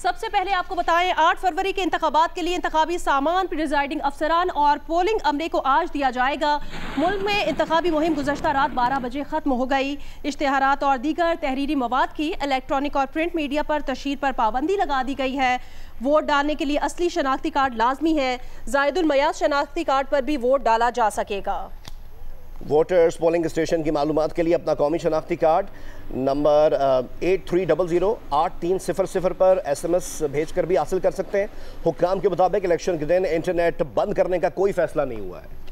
सबसे पहले आपको बताएं 8 फरवरी के इंतखाबात के लिए इंतखाबी सामान प्रिजाइडिंग अफसरान और पोलिंग अमले को आज दिया जाएगा। मुल्क में इंतखाबी मुहिम गुज़श्ता रात 12 बजे ख़त्म हो गई। इश्तिहारात और दीगर तहरीरी मवाद की इलेक्ट्रॉनिक और प्रिंट मीडिया पर तशहीर पर पाबंदी लगा दी गई है। वोट डालने के लिए असली शनाख्ती कार्ड लाजमी है। ज़ायदुल मयाज शनाख्ती कार्ड पर भी वोट डाला जा सकेगा। वोटर्स पोलिंग स्टेशन की मालूमात के लिए अपना कौमी शनाख्ती कार्ड नंबर 8300-8300 पर SMS भेजकर भी हासिल कर सकते हैं। हुक्काम के मुताबिक इलेक्शन के दिन इंटरनेट बंद करने का कोई फैसला नहीं हुआ है।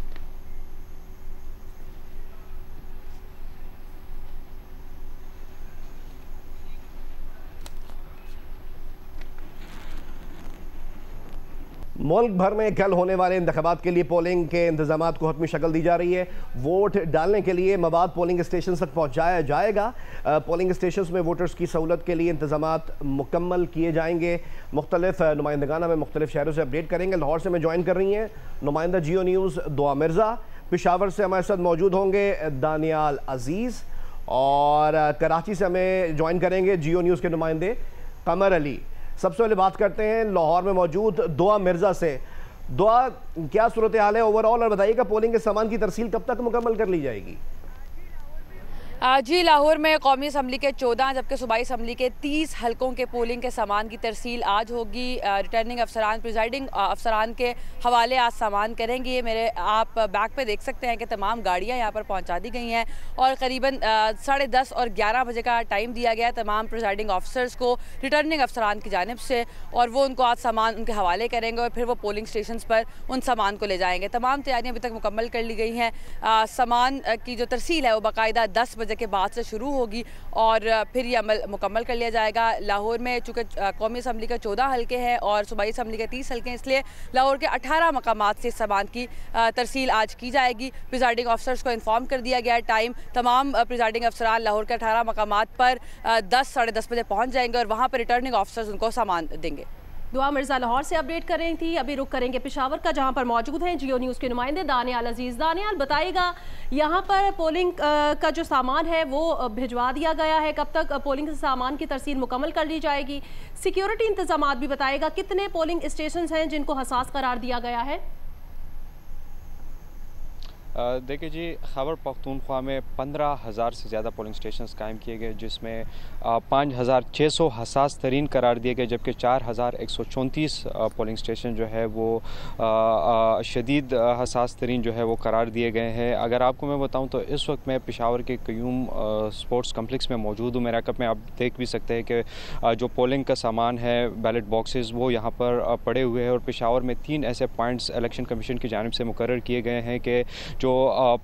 मुल्क भर में कल होने वाले इंतखाबात के लिए पोलिंग के इंतजामात को हतमी शक्ल दी जा रही है। वोट डालने के लिए मवाद पोलिंग स्टेशन तक पहुंचाया जाएगा। पोलिंग स्टेशन में वोटर्स की सहूलत के लिए इंतजामात मुकम्मल किए जाएंगे। मुख्तलिफ नुमाइंदगाना में मुख्तलिफ शहरों से अपडेट करेंगे। लाहौर से हमें ज्वाइन कर रही हैं नुमाइंदा जियो न्यूज़ दुआ मिर्ज़ा। पेशावर से हमारे साथ मौजूद होंगे दानियाल अजीज़ और कराची से हमें ज्वाइन करेंगे जियो न्यूज़ के नुमाइंदे कमर अली। सबसे पहले बात करते हैं लाहौर में मौजूद दुआ मिर्ज़ा से। दुआ, क्या सूरत हाल है ओवरऑल और बताइएगा पोलिंग के सामान की तरसील कब तक मुकम्मल कर ली जाएगी? जी, लाहौर में कौमी असम्बली के 14 जबकि सूबाई असम्बली के 30 हलकों के पोलिंग के सामान की तरसील आज होगी। रिटर्निंग अफसरान प्रिजाइडिंग अफसरान के हवाले आज सामान करेंगे। मेरे आप बैक पे देख सकते हैं कि तमाम गाड़ियां यहां पर पहुंचा दी गई हैं और करीबन 10:30 और 11 बजे का टाइम दिया गया है तमाम प्रिजाइडिंग ऑफिसर्स को रिटर्निंग अफसरान की जानिब से, और वो उनको आज सामान उनके हवाले करेंगे और फिर वो पोलिंग स्टेशन पर उन सामान को ले जाएंगे। तमाम तैयारियाँ अभी तक मुकम्मल कर ली गई हैं। सामान की जो तरसील है वो बाकायदा 10 बजे के बाद से शुरू होगी और फिर ये अमल मुकम्मल कर लिया जाएगा। लाहौर में चूँकि कौमी असम्बली के 14 हल्के हैं और सूबाई असम्बली के 30 हल्के हैं, इसलिए लाहौर के 18 मकामात से सामान की तरसील आज की जाएगी। प्रिजाइडिंग ऑफिसर्स को इन्फॉर्म कर दिया गया है टाइम। तमाम प्रिजाइडिंग अफसरान लाहौर के 18 मकामात पर 10 साढ़े 10 बजे पहुँच जाएंगे और वहाँ पर रिटर्निंग ऑफिसर्स उनको सामान देंगे। दुआ मिर्ज़ा लाहौर से अपडेट कर रही थी। अभी रुक करेंगे पेशावर का, जहां पर मौजूद हैं जियो न्यूज़ के नुमाइंदे दानियाल अजीज़। दानियाल, बताइएगा यहां पर पोलिंग का जो सामान है वो भिजवा दिया गया है, कब तक पोलिंग के सामान की तरसील मुकम्मल कर ली जाएगी? सिक्योरिटी इंतजामात भी बताइएगा, कितने पोलिंग स्टेशन हैं जिनको हसास करार दिया गया है? देखिए जी, खैबर पख्तूनख्वा में 15,000 से ज़्यादा पोलिंग स्टेशन कायम किए गए, जिसमें 5,600 हसास तरीन करार दिए गए, जबकि 4,134 पोलिंग स्टेशन जो है वो शदीद हसास तरीन जो है वो करार दिए गए हैं। अगर आपको मैं बताऊं तो इस वक्त मैं पेशावर के क्यूम स्पोर्ट्स कम्प्लेक्स में मौजूद हूँ। मेरा कप में आप देख भी सकते हैं कि जो पोलिंग का सामान है, बैलेट बॉक्सेस, वो यहाँ पर पड़े हुए हैं और पेशावर में 3 ऐसे पॉइंट्स इलेक्शन कमीशन की जानिब से मुकर्रर किए गए हैं कि जो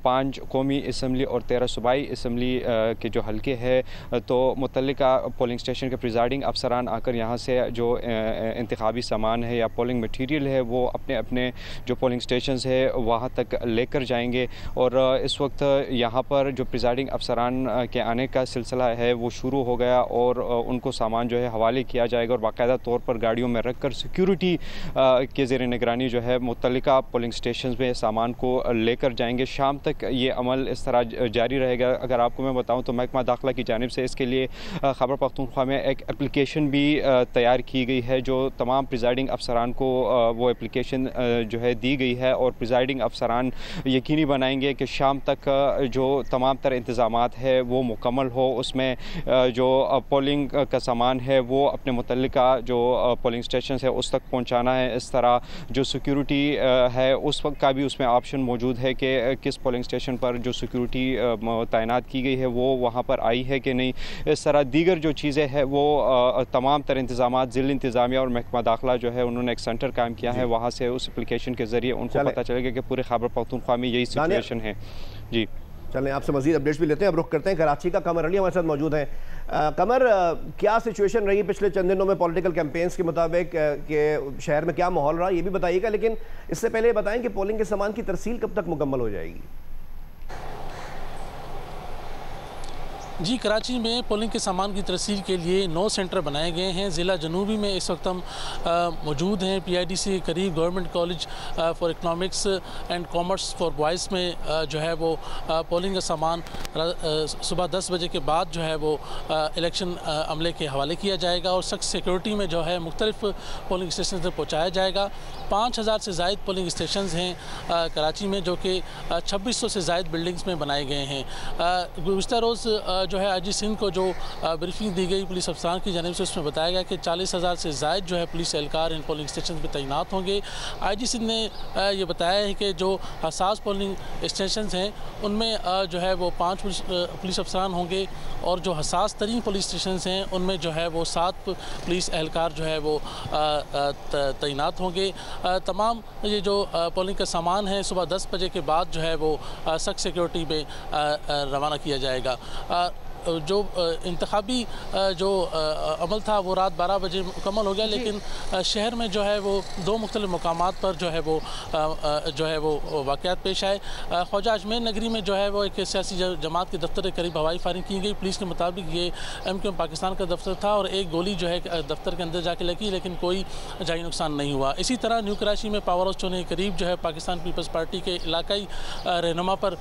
5 कौमी असम्बली और 13 सूबाई असम्बली के जो हल्के हैं, तो मुतल्लिका पोलिंग स्टेशन के प्रिजाइडिंग अफसरान आकर यहाँ से जो इंतखाबी सामान है या पोलिंग मटीरियल है वो अपने अपने जो पोलिंग स्टेशन है वहाँ तक लेकर जाएंगे। और इस वक्त यहाँ पर जो प्रिजाइडिंग अफसरान के आने का सिलसिला है वो शुरू हो गया और उनको सामान जो है हवाले किया जाएगा और बाकायदा तौर पर गाड़ियों में रख कर सिक्योरिटी के ज़ेर निगरानी जो है मुतल्लिका पोलिंग स्टेशन में सामान को लेकर जाएंगे। शाम तक ये अमल इस तरह जारी रहेगा। अगर आपको मैं बताऊं तो महकमा दाखिला की जानिब से इसके लिए खैबर पख्तूनख्वा में एक एप्लीकेशन भी तैयार की गई है, जो तमाम प्रिजाइडिंग अफसरान को वो एप्लीकेशन जो है दी गई है और प्रिजाइडिंग अफसरान यकीनी बनाएंगे कि शाम तक जो तमाम तर इंतज़ामात है वो मुकम्मल हो। उसमें जो पोलिंग का सामान है वो अपने मुतल्लिका जो पोलिंग स्टेशन है उस तक पहुँचाना है। इस तरह जो सिक्योरिटी है उस वक्त का भी उसमें ऑप्शन मौजूद है कि किस पोलिंग स्टेशन पर जो सिक्योरिटी तैनात की गई है वो वहाँ पर आई है कि नहीं। इस तरह दीगर जो चीज़ें हैं वो तमाम तर इंतज़ामात ज़िला इंतज़ामिया और महकमा दाखिला जो है उन्होंने एक सेंटर कायम किया है, वहाँ से उस एप्लीकेशन के ज़रिए उनको पता चलेगा कि पूरे खैबर पख्तूनख्वा में यही सिचुएशन है। जी चलें, आपसे मज़ीद अपडेट्स भी लेते हैं। अब रुख करते हैं कराची का। कमर अली हमारे साथ मौजूद हैं। कमर, क्या सिचुएशन रही पिछले चंद दिनों में पॉलिटिकल कैंपेन्स के मुताबिक कि शहर में क्या माहौल रहा ये भी बताइएगा, लेकिन इससे पहले बताएं कि पोलिंग के सामान की तरसील कब तक मुकम्मल हो जाएगी? जी, कराची में पोलिंग के सामान की तरसील के लिए 9 सेंटर बनाए गए हैं। ज़िला जनूबी में इस वक्त हम मौजूद हैं। PIDC के करीब government college for economics and commerce for boys में जो है वो पोलिंग का सामान सुबह 10 बजे के बाद जो है वो इलेक्शन अमले के हवाले किया जाएगा और सख्त सिक्योरिटी में जो है मुख्तलिफ पोलिंग स्टेशन तक पहुँचाया जाएगा। 5000 से ज़ायद पोलिंग स्टेशन हैं कराची में, जो कि 2600 से ज़ायद बिल्डिंग्स में बनाए गए हैं। गुज़िश्ता रोज़ जो है IG सिंध को जो ब्रीफिंग दी गई पुलिस अफसरान की जानिब से, उसमें बताया गया कि 40,000 से ज़ायद जो है पुलिस एहलकार इन पोलिंग स्टेशन पर तैनात होंगे। IG सिंध ने ये बताया है कि जो हसास पोलिंग स्टेशन हैं उनमें जो है वो 5 पुलिस अफसरान होंगे और जो हसास तरीन पुलिस स्टेशन हैं उनमें जो है वो 7 पुलिस एहलकार जो है वो तैनात होंगे। तमाम ये जो पोलिंग का सामान है सुबह 10 बजे के बाद जो है वो सख्त सिक्योरिटी में रवाना किया जाएगा। जो इंतखाबी जो अमल था वो रात 12 बजे मुकम्मल हो गया, लेकिन शहर में जो है वो 2 मुख्तलिफ मकामात पर जो है वो वाक़यात पेश आए। ख्वाजा अजमेर नगरी में जो है वो एक सियासी जमात के दफ्तर के करीब हवाई फायरिंग की गई। पुलिस के मुताबिक ये MQM पाकिस्तान का दफ्तर था और एक गोली जो है दफ्तर के अंदर जाके लगी, लेकिन कोई जानी नुकसान नहीं हुआ। इसी तरह न्यू कराची में पावर हाउस चौने के करीब जो है पाकिस्तान पीपल्स पार्टी के इलाकाई रहनुमा पर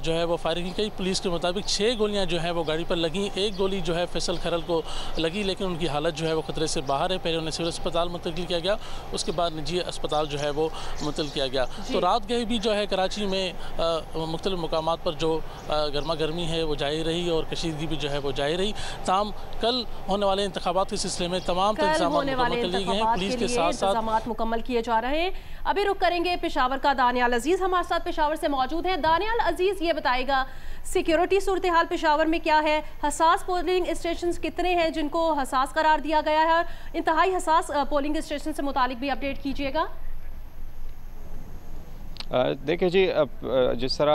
जो है वो फायरिंग की गई। पुलिस के मुताबिक 6 गोलियाँ जो है वो गाड़ी पर लगी। एक गोली जो है फैसल खरल को लगी, लेकिन उनकी हालत जो है वो खतरे से बाहर है। पहले उन्हें सिविल अस्पताल मुंतकिल किया गया, उसके बाद निजी अस्पताल जो है वो मुंतकिल किया गया। तो रात गए भी जो है कराची में मुख्तलिफ मकामात पर जो गर्मा गर्मी है वो जारी रही और कशीदगी भी जो है वो जारी रही। ताम कल होने वाले इंतखाबात के सिलसिले में तमाम इंतजामात मुकम्मल कर लिए गए हैं। पुलिस के साथ साथ मुकम्मल किए जा रहे हैं। अभी रुक करेंगे पेशावर का। दानियाल अजीज हमारे साथ पेशावर से मौजूद हैं। दानियाल अजीज, ये बताएगा सिक्योरिटी सूरत हाल पेशावर में क्या है? हसास पोलिंग स्टेशन कितने हैं जिनको हसास करार दिया गया है? इंतहाई हसास पोलिंग स्टेशन से मुतालिक भी अपडेट कीजिएगा। देखिए जी, जिस तरह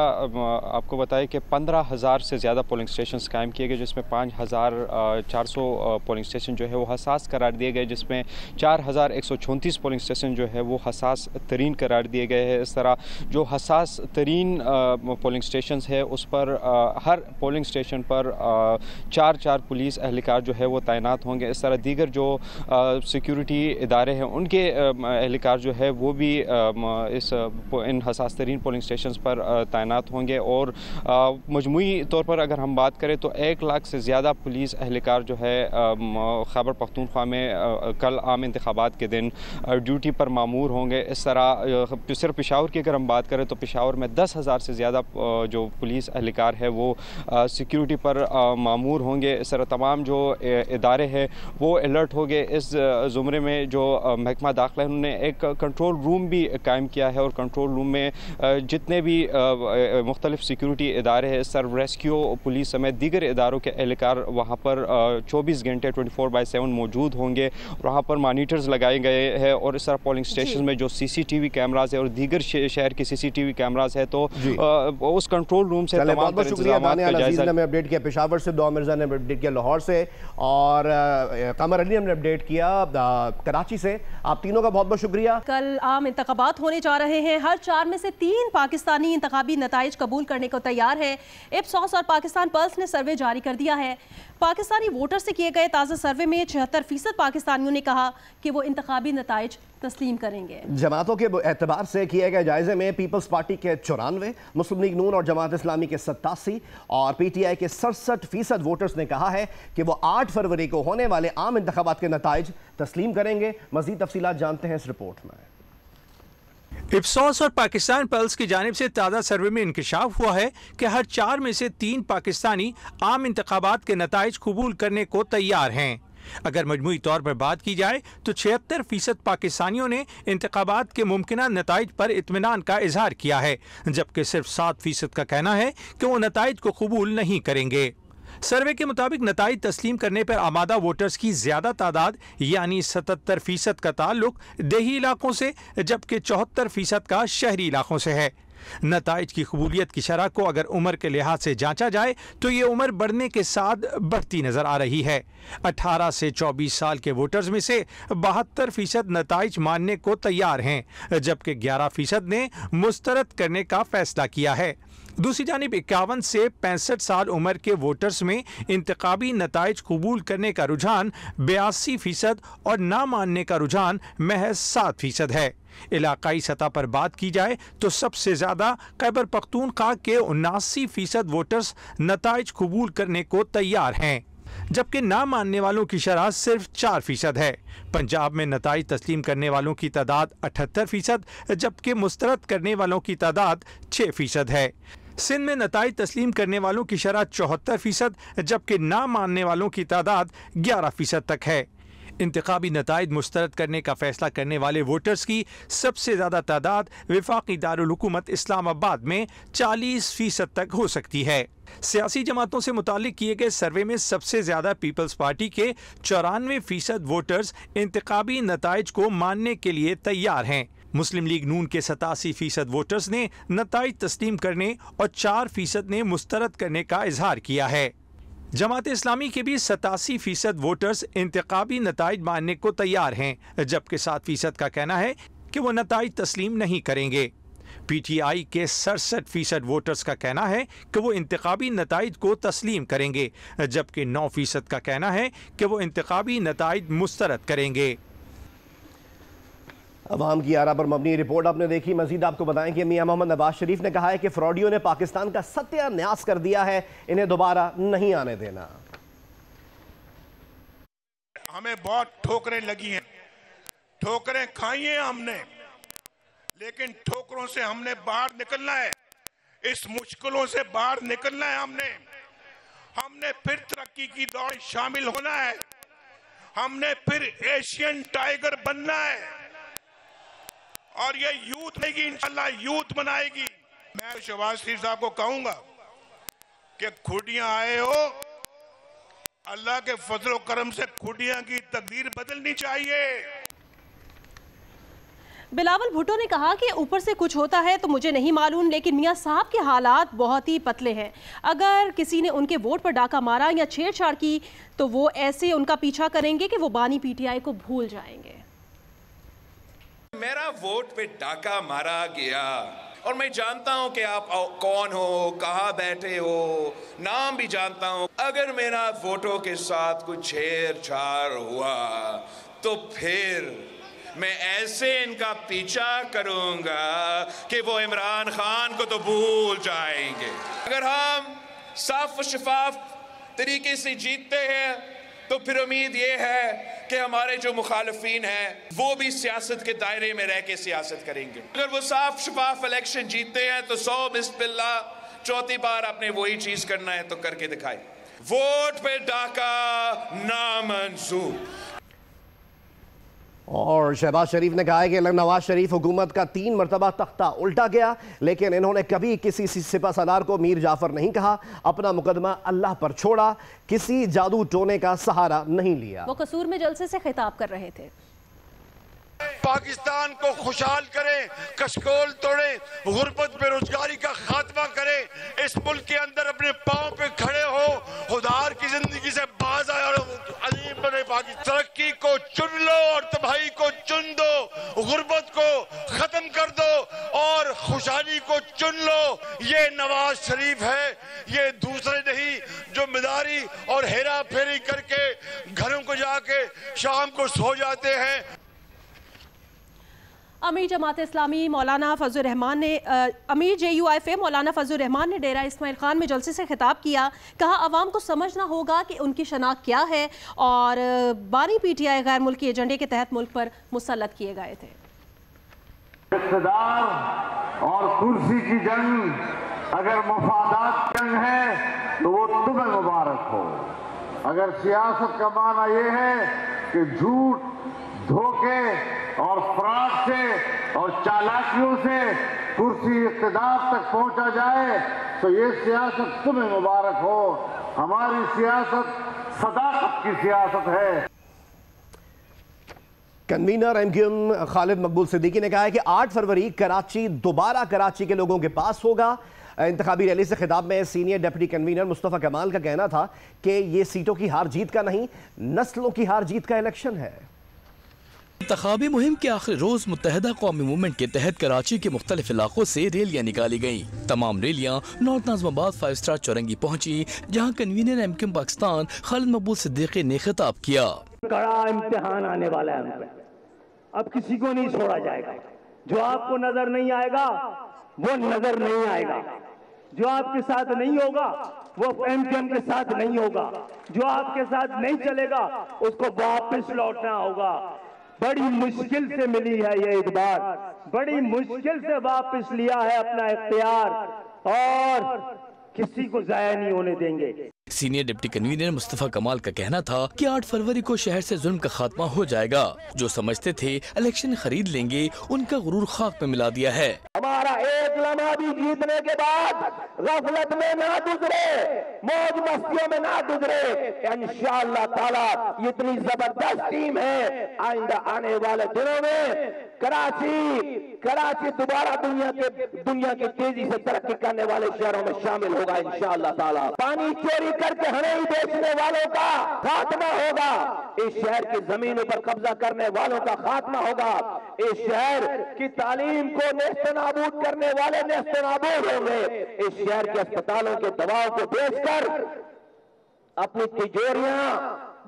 आपको बताया कि 15,000 से ज़्यादा पोलिंग स्टेशंस कायम किए गए, जिसमें 5,400 पोलिंग स्टेशन जो है वो हसास करार दिए गए, जिसमें 4,134 पोलिंग स्टेशन जो है वो हसास तरीन करार दिए गए हैं। इस तरह जो हसास तरीन पोलिंग स्टेशंस है उस पर हर पोलिंग स्टेशन पर 4 पुलिस एहलकार जो है वो तैनात होंगे। इस तरह दीगर जो सिक्योरिटी इदारे हैं उनके एहलकार जो है वो भी इन हसास तरीन पोलिंग स्टेशन पर तैनात होंगे। और मजमूई तौर पर अगर हम बात करें तो 1 लाख से ज़्यादा पुलिस एहलकार जो है खैबर पख्तूनख्वा में कल आम इंतखाबात के दिन ड्यूटी पर मामूर होंगे। इस तरह सिर्फ पेशावर की अगर हम बात करें तो पेशावर में 10,000 से ज़्यादा जो पुलिस एहलकार है वो सिक्योरिटी पर मामूर होंगे। इस तरह तमाम जो इदारे हैं वो अलर्ट हो गए। इस ज़ुमरे में जो महकमा दाखिला है उन्होंने एक कंट्रोल रूम भी कायम किया है और कंट्रोल रूम में जितने भी मुख्तलिफ सिक्योरिटी इदारे हैं, सर्व रेस्क्यू पुलिस समेत दीगर इदारों के एहलकार वहाँ पर 24 घंटे 24/7 मौजूद होंगे। वहाँ पर मॉनिटर्स लगाए गए हैं और इस तरह पोलिंग स्टेशन में जो CCTV कैमराज है और दीगर शहर के CCTV कैमराज है तो उस कंट्रोल रूम से तमाम अपडेट किया। पेशावर से दुआ मिर्जा ने अपडेट किया, लाहौर से और कमर अली ने अपडेट किया कराची से। आप तीनों का बहुत बहुत शुक्रिया। कल आम इंतखाबात होने जा रहे हैं। हर 4 में से 3 पाकिस्तानी इंतखाबी नताइज कबूल करने को तैयार है। इप्सॉस और पाकिस्तान पल्स ने सर्वे जारी कर दिया है। पाकिस्तानी वोटर से किए गए ताज़ा सर्वे में 76% पाकिस्तानियों ने कहा कि वो इंतखाबी नताइज तस्लीम करेंगे। जमातों के एतबार से किए गए जायजे में पीपल्स पार्टी के 94, मुस्लिम लीग नून और जमात इस्लामी के 87 और PTI के 67% वोटर्स ने कहा है कि वो 8 फरवरी को होने वाले आम इंतखाबात के नताइज तस्लीम करेंगे। मज़ीद तफसीलात जानते हैं इस रिपोर्ट में। इप्सॉस और पाकिस्तान पल्स की जानिब से ताज़ा सर्वे में इंकशाफ हुआ है कि हर 4 में से 3 पाकिस्तानी आम इंतखाबात के नताइज कबूल करने को तैयार हैं। अगर मजमूई तौर पर बात की जाए तो 76% पाकिस्तानियों ने इंतखाबात के मुमकिना नताइज पर इत्मीनान का इजहार किया है, जबकि सिर्फ 7% का कहना है कि वो नताइज को कबूल नहीं करेंगे। सर्वे के मुताबिक नताइज तस्लीम करने पर आमादा वोटर्स की ज्यादा तादाद यानी 77% का ताल्लुक देही इलाकों से, जबकि 74% का शहरी इलाकों से है। नताइज की कबूलियत की शरह को अगर उम्र के लिहाज से जांचा जाए तो ये उम्र बढ़ने के साथ बढ़ती नजर आ रही है। 18 से 24 साल के वोटर्स में से 72% नताइज मानने को तैयार हैं, जबकि 11% ने मुस्तरद करने का फैसला किया है। दूसरी जानिब 51 से 65 साल उम्र के वोटर्स में इंतखाबी नताइज कबूल करने का रुझान 82% और ना मानने का रुझान महज 7% है। इलाकाई सतह पर बात की जाए तो सबसे ज्यादा खैबर पख्तूनख्वा के 79% वोटर्स नताइज कबूल करने को तैयार हैं, जबकि ना मानने वालों की शरह सिर्फ 4% है। पंजाब में नताइज तस्लीम करने वालों की तादाद 78%, जबकि मुस्तरद करने वालों की तादाद 6% है। सिंध में नताइज तस्लीम करने वालों की शरह 74%, जबकि ना मानने वालों की तादाद 11% तक है। इंतखाबी नताइज मुस्तरद करने का फैसला करने वाले वोटर्स की सबसे ज़्यादा तादाद वफाकी दारुल हुकूमत इस्लामाबाद में 40% तक हो सकती है। सियासी जमातों से मुतालिक किए गए सर्वे में सबसे ज़्यादा पीपल्स पार्टी के 94% वोटर्स इंतखाबी नताइज को मानने के लिए तैयार हैं। मुस्लिम लीग नून के 87% वोटर्स ने नताइज तस्लीम करने और 4% ने मुस्तरद करने का इजहार किया है। जमात इस्लामी के भी 87% वोटर्स इंतखाबी नताइज मानने को तैयार हैं, जबकि 7% का कहना है कि वो नताइज तस्लीम नहीं करेंगे। PTI के 67% वोटर्स का कहना है कि वो इंतखाबी नताइज को तस्लीम करेंगे, जबकि 9% का कहना है कि वो इंतखाबी नताइज मुस्तरद करेंगे। अवाम की आरा पर मबनी रिपोर्ट आपने देखी। मजीद आपको बताएं कि मियां मोहम्मद नवाज शरीफ ने कहा है कि फ्रॉडियों ने पाकिस्तान का सत्यानाश कर दिया है, इन्हें दोबारा नहीं आने देना। हमें बहुत ठोकरें लगी हैं, ठोकरें खाई हैं हमने, लेकिन ठोकरों से हमने बाहर निकलना है, इस मुश्किलों से बाहर निकलना है। हमने फिर तरक्की की दौड़ शामिल होना है, हमने फिर एशियन टाइगर बनना है और ये यूथ रहेगी, इंशाल्लाह यूथ बनाएगी। मैं शहबाज शरीफ साहब को कहूंगा कि खुडियां आए हो, अल्लाह के फजल करम से खुडियां की तकदीर बदलनी चाहिए। बिलावल भुट्टो ने कहा कि ऊपर से कुछ होता है तो मुझे नहीं मालूम, लेकिन मियां साहब के हालात बहुत ही पतले हैं। अगर किसी ने उनके वोट पर डाका मारा या छेड़छाड़ की तो वो ऐसे उनका पीछा करेंगे कि वो बानी PTI को भूल जाएंगे। मेरा वोट पे डाका मारा गया और मैं जानता हूं कि आप कौन हो, कहां बैठे हो, नाम भी जानता हूं। अगर मेरा वोटों के साथ कुछ छेड़छाड़ हुआ तो फिर मैं ऐसे इनका पीछा करूंगा कि वो इमरान खान को तो भूल जाएंगे। अगर हम साफ और शफाफ तरीके से जीतते हैं तो फिर उम्मीद ये है कि हमारे जो मुखालिफिन हैं वो भी सियासत के दायरे में रह के सियासत करेंगे। अगर वो साफ शफाफ इलेक्शन जीतते हैं तो 100 बिस्मिल्लाह, चौथी बार आपने वही चीज करना है तो करके दिखाए। वोट पे डाका नामंजूर। और शहबाज शरीफ ने कहा है कि नवाज शरीफ हुकूमत का 3 मरतबा तख्ता उल्टा गया, लेकिन इन्होंने कभी किसी सिपा सालार को मीर जाफर नहीं कहा, अपना मुकदमा अल्लाह पर छोड़ा, किसी जादू टोने का सहारा नहीं लिया। वो कसूर में जलसे से खिताब कर रहे थे। पाकिस्तान को खुशहाल करें, कशकोल तोड़े, गुर्बत बेरोजगारी का खात्मा करें, इस मुल्क के अंदर अपने पांव पे खड़े हो, खुदार की जिंदगी से बाज आए और अजीम बने। पाकिस्तान तरक्की को चुन लो और तबाही को चुन दो, गुर्बत को खत्म कर दो और खुशहाली को चुन लो। ये नवाज शरीफ है, ये दूसरे नहीं, जो मिदारी और हेरा फेरी करके घरों को जाके शाम को सो जाते हैं। अमीर जमात इस्लामी मौलाना फजल रहमान ने अमीर JUIF मौलाना फजल रहमान ने डेरा इस्माइल खान में जलसे से खिताब किया। कहा अवाम को समझना होगा कि उनकी शनाख्त क्या है और बानी PTI गैर मुल्की एजेंडे के तहत मुल्क पर मुसल्लत किए गए थे। इक़्तिदार और कुर्सी की जंग अगर मफादात जंग है तो वो तुम्हें मुबारक हो। अगर सियासत का माना ये है कि झूठ, धोखे और फ्रॉड से और चालाकियों से कुर्सी इक़्तिदार तक पहुंचा जाए तो ये सियासत तुम्हें मुबारक हो। हमारी सियासत सदाकत की सियासत है। कन्वीनर MQM खालिद मकबूल सिद्दीकी ने कहा है कि 8 फरवरी कराची दोबारा कराची के लोगों के पास होगा। इंतखाबी रैली से खिताब में सीनियर डिप्टी कन्वीनर मुस्तफ़ा कमाल का कहना था कि ये सीटों की हार जीत का नहीं, नस्लों की हार जीत का इलेक्शन है। इंतखाबी मुहिम के आखिरी रोज मुत्तहिदा कौमी मूवमेंट के तहत कराची के मुख्तलिफ इलाकों से रैलियाँ निकाली गयी। तमाम रैलियाँ नॉर्थ नाज़िमाबाद 5 स्टार चौरंगी पहुँची, जहाँ कन्वीनर MKM पाकिस्तान खालिद मकबूल सिद्दीकी ने खिताब किया। कड़ा इम्तिहान आने वाला है, अब किसी को नहीं छोड़ा जाएगा। जो आपको नजर नहीं आएगा वो नजर नहीं आएगा, जो आपके साथ नहीं होगा वो MKM के साथ नहीं होगा, जो आपके साथ नहीं चलेगा उसको वापस लौटना होगा। बड़ी मुश्किल से मिली है ये इकबाल, बड़ी मुश्किल से वापस लिया है अपना इख्तियार और किसी को जाया नहीं होने देंगे। सीनियर डिप्टी कन्वीनर मुस्तफा कमाल का कहना था कि 8 फरवरी को शहर से जुल्म का खात्मा हो जाएगा। जो समझते थे इलेक्शन खरीद लेंगे, उनका गुरूर खाक में मिला दिया है। हमारा एक लम्हा भी जीतने के बाद गफलत में ना गुजरे, मौज मस्तियों में ना गुजरे। इंशाअल्लाह ताला इतनी जबरदस्त टीम है, आइंदा आने वाले दिनों में कराची दोबारा दुनिया के तेजी से तरक्की करने वाले शहरों में शामिल होगा इंशाअल्लाह ताला। पानी चोरी करके हमें ही बेचने वालों का खात्मा होगा, इस शहर की जमीनों पर कब्जा करने वालों का खात्मा होगा, इस शहर की तालीम को नेस्तनाबूद करने वाले नेस्तनाबूद होंगे, इस शहर के अस्पतालों के दवाओं को बेचकर अपनी तिजोरियां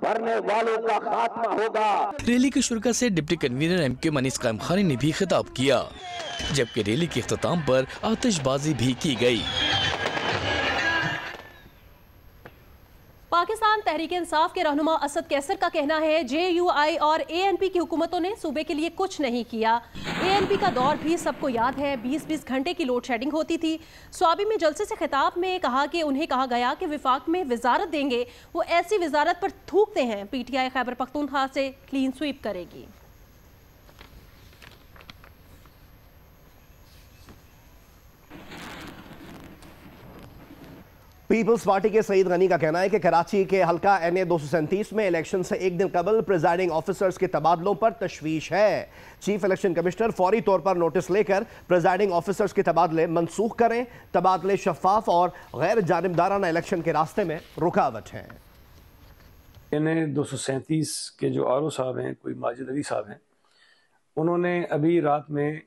भरने वालों का खात्मा होगा। रैली के शुरुआत से डिप्टी कन्वीनर MKM अनीस कायम खानी ने भी खिताब किया, जबकि रैली के इख्तिताम पर आतिशबाजी भी की गई। पाकिस्तान तहरीक इंसाफ के रहनुमा असद कैसर का कहना है JUI और ANP की हुकूमतों ने सूबे के लिए कुछ नहीं किया। ANP का दौर भी सबको याद है, 20-20 घंटे की लोड शेडिंग होती थी। स्वाबी में जलसे से खिताब में कहा कि उन्हें कहा गया कि विफाक में वजारत देंगे, वो ऐसी वजारत पर थूकते हैं। PTI खैबर पख्तूनख्वा से क्लीन स्वीप करेगी। पीपल्स पार्टी के सईद गनी का कहना है कि कराची के हल्का NA 237 में इलेक्शन से एक दिन कबल प्रिजाइडिंग ऑफिसर्स के तबादलों पर तशवीश है। चीफ इलेक्शन कमिश्नर फौरी तौर पर नोटिस लेकर प्रिजाइडिंग ऑफिसर्स के तबादले मनसूख करें। तबादले शफाफ और गैर जानिबदाराना इलेक्शन के रास्ते में रुकावट हैं। NA 237 के जो RO साहब हैं, कोई माजिद अली साहब हैं, उन्होंने अभी रात में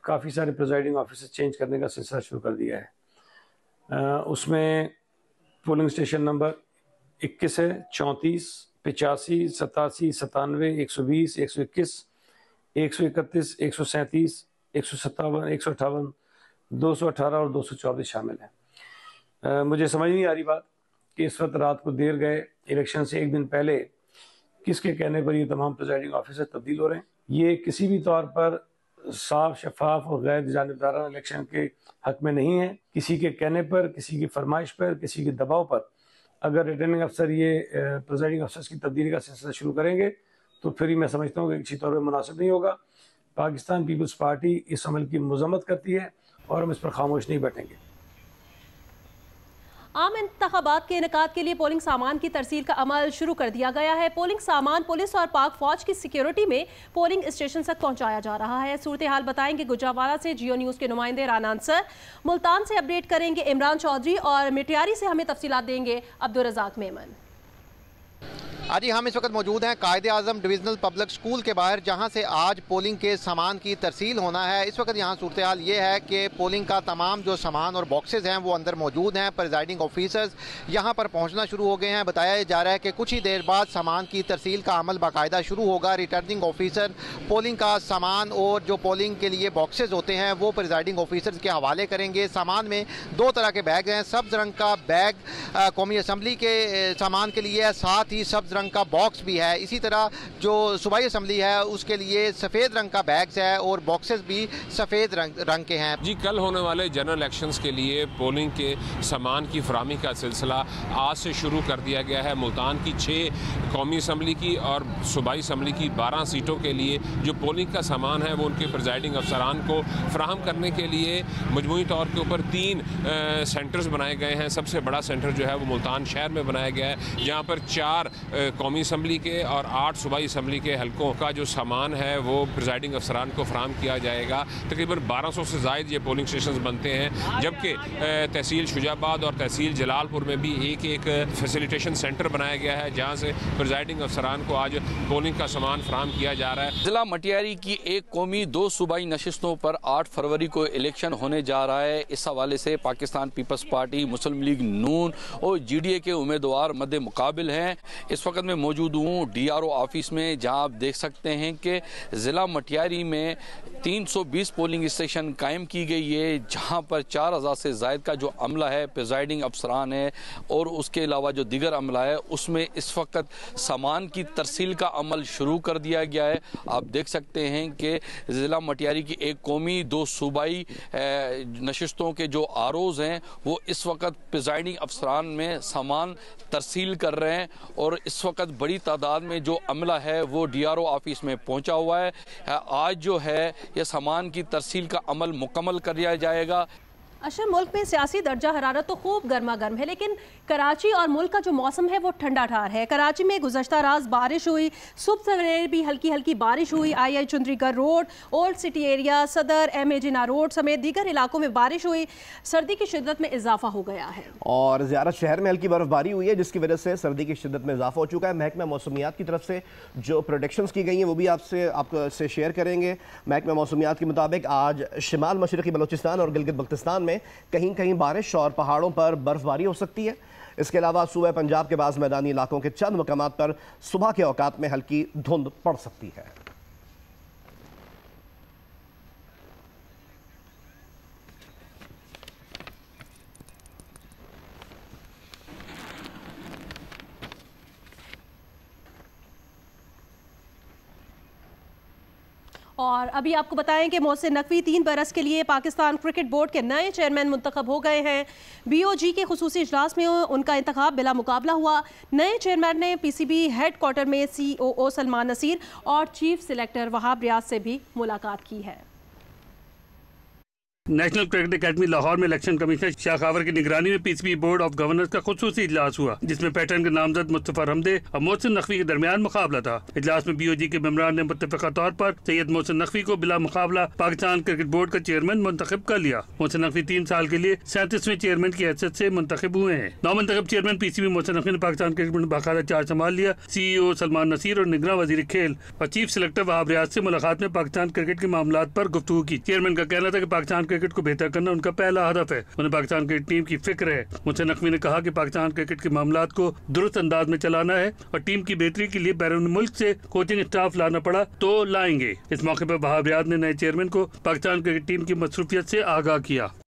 काफ़ी सारे प्रिजाइडिंग ऑफिसर चेंज करने का सिलसिला शुरू कर दिया है। उसमें पोलिंग स्टेशन नंबर 21 है, 34, 85, 87, 97, 120, 121, 131, 137, 157, 158, 218 और 224 शामिल हैं। मुझे समझ नहीं आ रही बात कि इस वक्त रात को देर गए इलेक्शन से एक दिन पहले किसके कहने पर ये तमाम प्रिजाइडिंग ऑफिसर तब्दील हो रहे हैं। ये किसी भी तौर पर साफ, शफाफ और गैर जानिबदाराना इलेक्शन के हक में नहीं है। किसी के कहने पर, किसी की फरमाइश पर, किसी के दबाव पर अगर रिटर्निंग अफसर ये प्रिजाइडिंग अफसर्स की तब्दीली का सिलसिला शुरू करेंगे तो फिर ही मैं समझता हूँ कि किसी तौर पर मुनासिब नहीं होगा। पाकिस्तान पीपल्स पार्टी इस अमल की मजम्मत करती है और हम इस पर खामोश नहीं बैठेंगे। आम इंतखाबात के इनेकाद के लिए पोलिंग सामान की तरसील का अमल शुरू कर दिया गया है। पोलिंग सामान पुलिस और पाक फौज की सिक्योरिटी में पोलिंग स्टेशन तक पहुंचाया जा रहा है। सूरत हाल बताएंगे गुजरावाला से जियो न्यूज़ के नुमाइंदे राना अंसर, मुल्तान से अपडेट करेंगे इमरान चौधरी और मिटियारी से हमें तफसीलात देंगे अब्दुल रज़ाक मेमन। आज हम इस वक्त मौजूद हैं कायदे आज़म डिविजनल पब्लिक स्कूल के बाहर, जहां से आज पोलिंग के सामान की तरसील होना है। इस वक्त यहां सूरत हाल ये है कि पोलिंग का तमाम जो सामान और बॉक्सेस हैं वो अंदर मौजूद हैं। प्रिजाइडिंग ऑफिसर्स यहां पर पहुंचना शुरू हो गए हैं। बताया जा रहा है कि कुछ ही देर बाद सामान की तरसील का अमल बाकायदा शुरू होगा। रिटर्निंग ऑफिसर पोलिंग का सामान और जो पोलिंग के लिए बॉक्सेस होते हैं वो प्रिजाइडिंग ऑफिसर्स के हवाले करेंगे। सामान में 2 तरह के बैग हैं। सब्ज़ रंग का बैग कौमी असम्बली के सामान के लिए है, साथ ही सब्ज़ रंग का बॉक्स भी है। इसी तरह जो सूबाई असम्बली है उसके लिए सफ़ेद रंग का बैग्स है और बॉक्सेस भी सफ़ेद रंग के हैं। जी, कल होने वाले जनरल इलेक्शंस के लिए पोलिंग के सामान की फराहमी का सिलसिला आज से शुरू कर दिया गया है। मुल्तान की 6 कौमी असम्बली की और सूबाई असम्बली की 12 सीटों के लिए जो पोलिंग का सामान है वो उनके प्रिजाइडिंग अफसरान को फराहम करने के लिए मजमूई तौर के ऊपर 3 सेंटर्स बनाए गए हैं। सबसे बड़ा सेंटर जो है वो मुल्तान शहर में बनाया गया है, जहाँ पर 4 कौमी असम्बली के और 8 सूबाई असम्बली के हलकों का जो सामान है वो प्रिजाइडिंग अफसरान को फराहम किया जाएगा। तकरीबन 1200 से ज़ायद ये पोलिंग स्टेशन बनते हैं, जबकि तहसील शुजाबाद और तहसील जलालपुर में भी एक फैसिलिटेशन सेंटर बनाया गया है, जहाँ से प्रिजाइडिंग अफसरान को आज पोलिंग का सामान फराहम किया जा रहा है। जिला मटियारी की एक कौमी 2 सूबाई नशिस्तों पर 8 फरवरी को इलेक्शन होने जा रहा है। इस हवाले से पाकिस्तान पीपल्स पार्टी, मुस्लिम लीग नून और GDA के उम्मीदवार मद्दे मुकाबिल हैं। इस वक्त मैं मौजूद हूँ DRO ऑफिस में, जहाँ आप देख सकते हैं कि ज़िला मटियारी में 320 पोलिंग स्टेशन कायम की गई है, जहाँ पर 4000 से ज़ायद का जो अमला है, प्रिजाइडिंग अफसरान है और उसके अलावा जो दीगर अमला है, उसमें इस वक्त सामान की तरसील का अमल शुरू कर दिया गया है। आप देख सकते हैं कि ज़िला मटियारी की एक कौमी 2 सूबाई नशिस्तों के जो आरोज़ हैं वो इस वक्त प्रिजाइडिंग अफसरान में सामान तरसील कर रहे हैं और इस वक्त बड़ी तादाद में जो अमला है वो DRO ऑफिस में पहुंचा हुआ है। आज जो है ये सामान की तरसील का अमल मुकम्मल कर दिया जाएगा। अच्छा, मुल्क में सियासी दर्जा हरारत तो खूब गर्मा गर्म है, लेकिन कराची और मुल्क का जो मौसम है वो ठंडा ठार है। कराची में गुज़श्ता रात बारिश हुई, सुबह सवेरे भी हल्की हल्की बारिश हुई। II Chundrigarh road, old city area, सदर, MA जिन्ना रोड समेत दीगर इलाकों में बारिश हुई। सर्दी की शिद्दत में इजाफा हो गया है और ज़ियारत शहर में हल्की बर्फबारी हुई है, जिसकी वजह से सर्दी की शिद्दत में इजाफा हो चुका है। महकमा मौसमियात की तरफ से जो प्रोडिक्शंस की गई हैं वो भी आपसे शेयर करेंगे। महकमा मौसमियात के मुताबिक आज शिमाल मशरक़ी बलोचिस्तान और गिलगित बल्तिस्तान में कहीं कहीं बारिश और पहाड़ों पर बर्फबारी हो सकती है। इसके अलावा सूबे पंजाब के बाज़ मैदानी इलाकों के चंद मकामात पर सुबह के औकात में हल्की धुंध पड़ सकती है। और अभी आपको बताएं कि मोहसिन नकवी 3 बरस के लिए पाकिस्तान क्रिकेट बोर्ड के नए चेयरमैन मुंतखब हो गए हैं। BOG के खुसूसी इजलास में उनका इंतखाब बिला मुकाबला हुआ। नए चेयरमैन ने PCB हेड क्वार्टर में COO सलमान नसीर और चीफ सिलेक्टर वहाब रियाज से भी मुलाकात की है। नेशनल क्रिकेट अकेडमी लाहौर में इलेक्शन कमिश्नर शाह खावर की निगरानी में PCB बोर्ड ऑफ गवर्नर्स का खुसूसी इजलास हुआ, जिसमें पैटर्न के नामजद मुस्तफा हमदे और मोहसिन नकवी के दरमियान मुकाबला था। इजलास में BOG के मेंबरान ने मुत्तफिका तौर पर सैयद मोहसिन नकवी को बिला मुकाबला पाकिस्तान क्रिकेट बोर्ड का चेयरमैन मुंतखब कर लिया। मोहसिन नकवी 3 साल के लिए 37वें चेयरमैन की हैसियत से मुंतखब हुए हैं। नौमंतखब चेयरमैन PCB मोहसिन नकवी ने पाकिस्तान क्रिकेट बोर्ड में बाकायदा चार्ज संभाल लिया। CEO सलमान नसीर और निगरान वजीर खेल और चीफ सिलेक्टर वहाब रियाज से मुलाकात में पाकिस्तान क्रिकेट के मामलात पर गुफ्तगू की। चेयरमैन का कहना था कि पाकिस्तान क्रिकेट को बेहतर करना उनका पहला हदफ है। उन्हें पाकिस्तान क्रिकेट टीम की फिक्र है। मोहसिन नकवी ने कहा कि पाकिस्तान क्रिकेट के मामलात को दुरुस्त अंदाज में चलाना है और टीम की बेहतरी के लिए बैरून मुल्क से कोचिंग स्टाफ लाना पड़ा तो लाएंगे। इस मौके पर वहाब रियाज ने नए चेयरमैन को पाकिस्तान क्रिकेट टीम की मसरूफियत से आगाह किया।